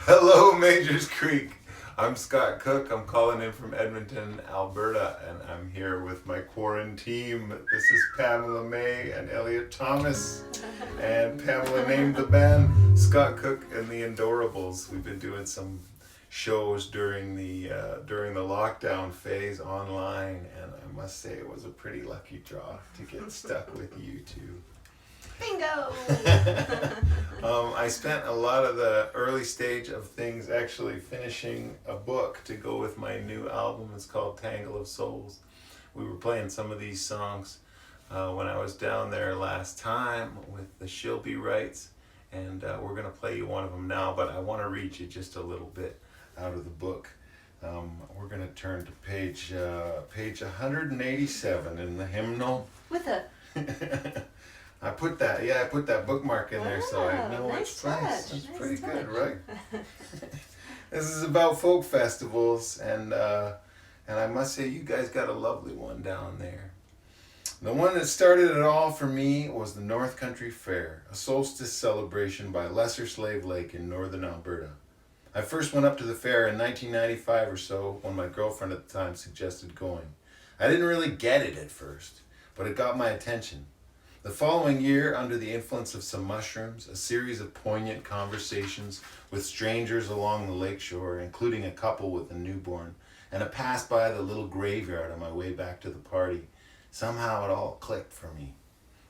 Hello, Majors Creek. I'm Scott Cook. I'm calling in from Edmonton, Alberta, and I'm here with my quarantine. This is Pamela May and Elliot Thomas. And Pamela named the band Scott Cook and the Indorables. We've been doing some shows during the lockdown phase online, and I must say it was a pretty lucky draw to get stuck with you two. Bingo! I spent a lot of the early stage of things actually finishing a book to go with my new album. It's called Tangle of Souls. We were playing some of these songs when I was down there last time with the Shilby Rights, and we're going to play you one of them now, but I want to read you just a little bit out of the book. We're going to turn to page 187 in the hymnal. With a... I put that bookmark in there so I know nice it's nice. touch, That's nice pretty touch. good, right? This is about folk festivals, and I must say you guys got a lovely one down there. The one that started it all for me was the North Country Fair, a solstice celebration by Lesser Slave Lake in northern Alberta. I first went up to the fair in 1995 or so when my girlfriend at the time suggested going. I didn't really get it at first, but it got my attention. The following year, under the influence of some mushrooms, a series of poignant conversations with strangers along the lakeshore, including a couple with a newborn, and a pass by the little graveyard on my way back to the party, somehow it all clicked for me.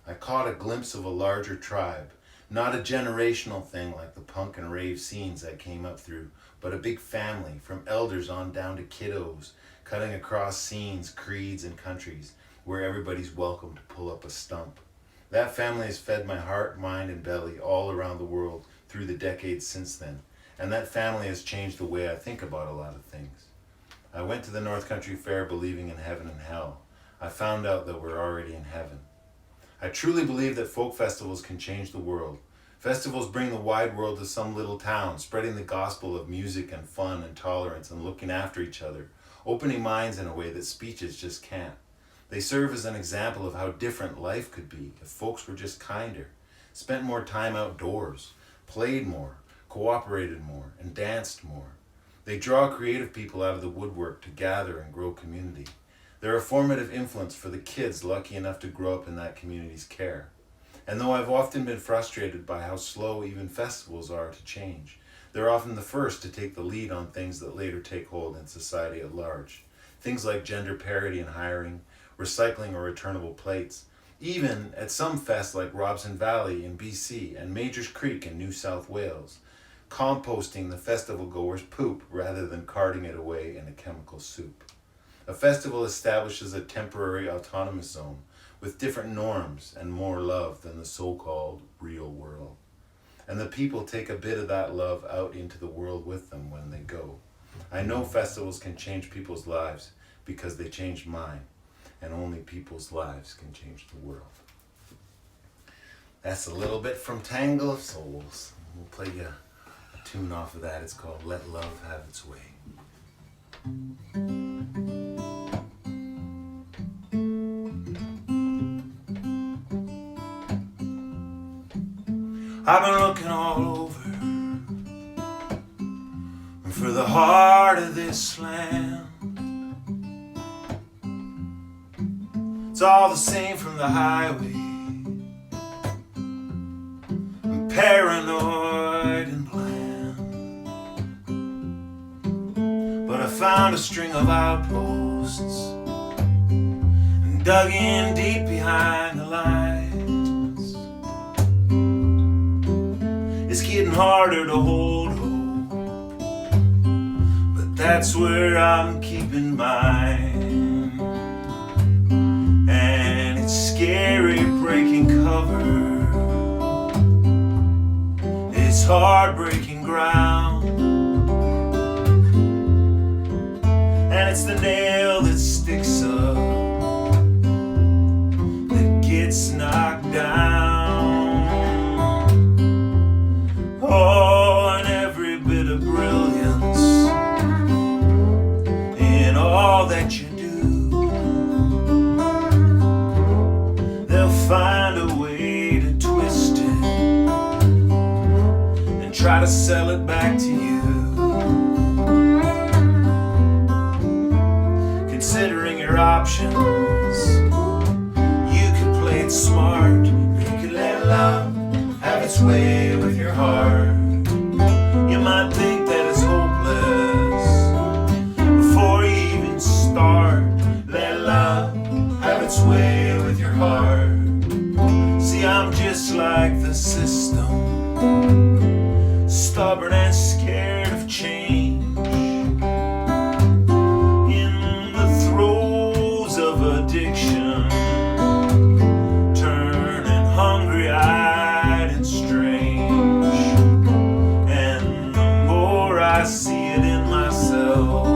I caught a glimpse of a larger tribe, not a generational thing like the punk and rave scenes I came up through, but a big family, from elders on down to kiddos, cutting across scenes, creeds, and countries, where everybody's welcome to pull up a stump. That family has fed my heart, mind, and belly all around the world through the decades since then, and that family has changed the way I think about a lot of things. I went to the North Country Fair believing in heaven and hell. I found out that we're already in heaven. I truly believe that folk festivals can change the world. Festivals bring the wide world to some little town, spreading the gospel of music and fun and tolerance and looking after each other, opening minds in a way that speeches just can't. They serve as an example of how different life could be if folks were just kinder, spent more time outdoors, played more, cooperated more, and danced more. They draw creative people out of the woodwork to gather and grow community. They're a formative influence for the kids lucky enough to grow up in that community's care. And though I've often been frustrated by how slow even festivals are to change, they're often the first to take the lead on things that later take hold in society at large. Things like gender parity in hiring, recycling or returnable plates, even at some fests like Robson Valley in BC and Majors Creek in New South Wales, composting the festival goers' poop rather than carting it away in a chemical soup. A festival establishes a temporary autonomous zone with different norms and more love than the so-called real world. And the people take a bit of that love out into the world with them when they go. I know festivals can change people's lives because they changed mine. And only people's lives can change the world. That's a little bit from Tangle of Souls. We'll play you a tune off of that. It's called Let Love Have Its Way. I've been looking all over for the heart of this land. It's all the same from the highway. I'm paranoid and bland, but I found a string of outposts and dug in deep behind the lines. It's getting harder to hold hope, but that's where I'm keeping mine. Scary breaking cover, it's heartbreaking ground, and it's the nail that sticks up that gets knocked down. Oh, and every bit of brilliance in all that you do, find a way to twist it and try to sell it back to you. Considering your options, you could play it smart, or you could let love have its way with your heart. You might think that it's hopeless before you even start. Let love have its way with your heart. See, I'm just like the system, stubborn and scared of change. In the throes of addiction, turning hungry-eyed and strange. And the more I see it in myself,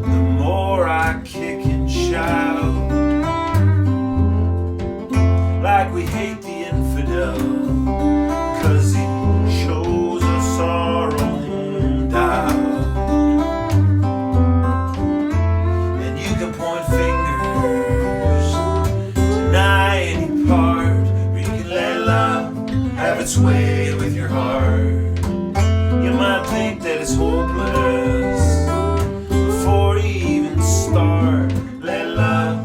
the more I kick and shout. Like we hate the infidel, 'cause he shows us our own doubt. And you can point fingers, deny any part, or you can let love have its way with your heart. You might think that it's hopeless before you even start. Let love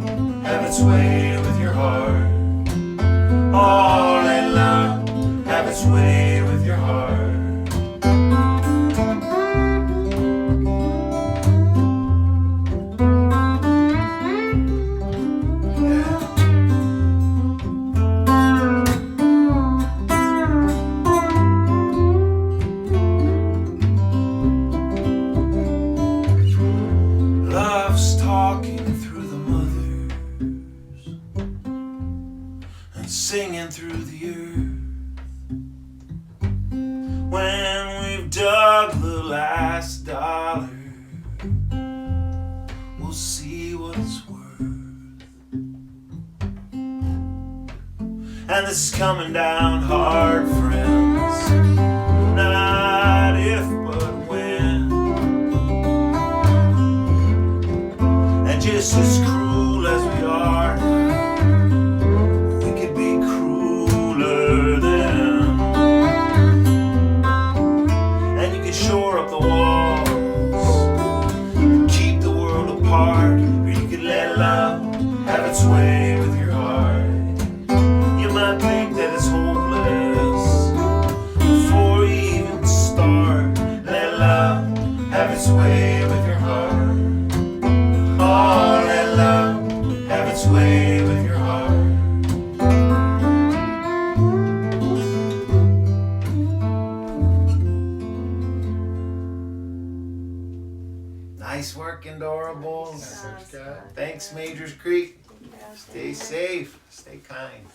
have its way with your heart. Oh, let love have its way with your heart. Love's talking through the mothers and singing through the earth. When we've dug the last dollar, we'll see what it's worth. And this is coming down hard, friends. Not if, but when. And just as cruel as we are now, we could be crueler then. And you could shore up the walls and keep the world apart, or you could let love have its way with your heart. You might think that it's hopeless before you even start. Let love have its way with your heart. Oh, let love have its way with your heart. Nice work, Adorables. Thanks, Majors Creek. Stay safe. Stay kind.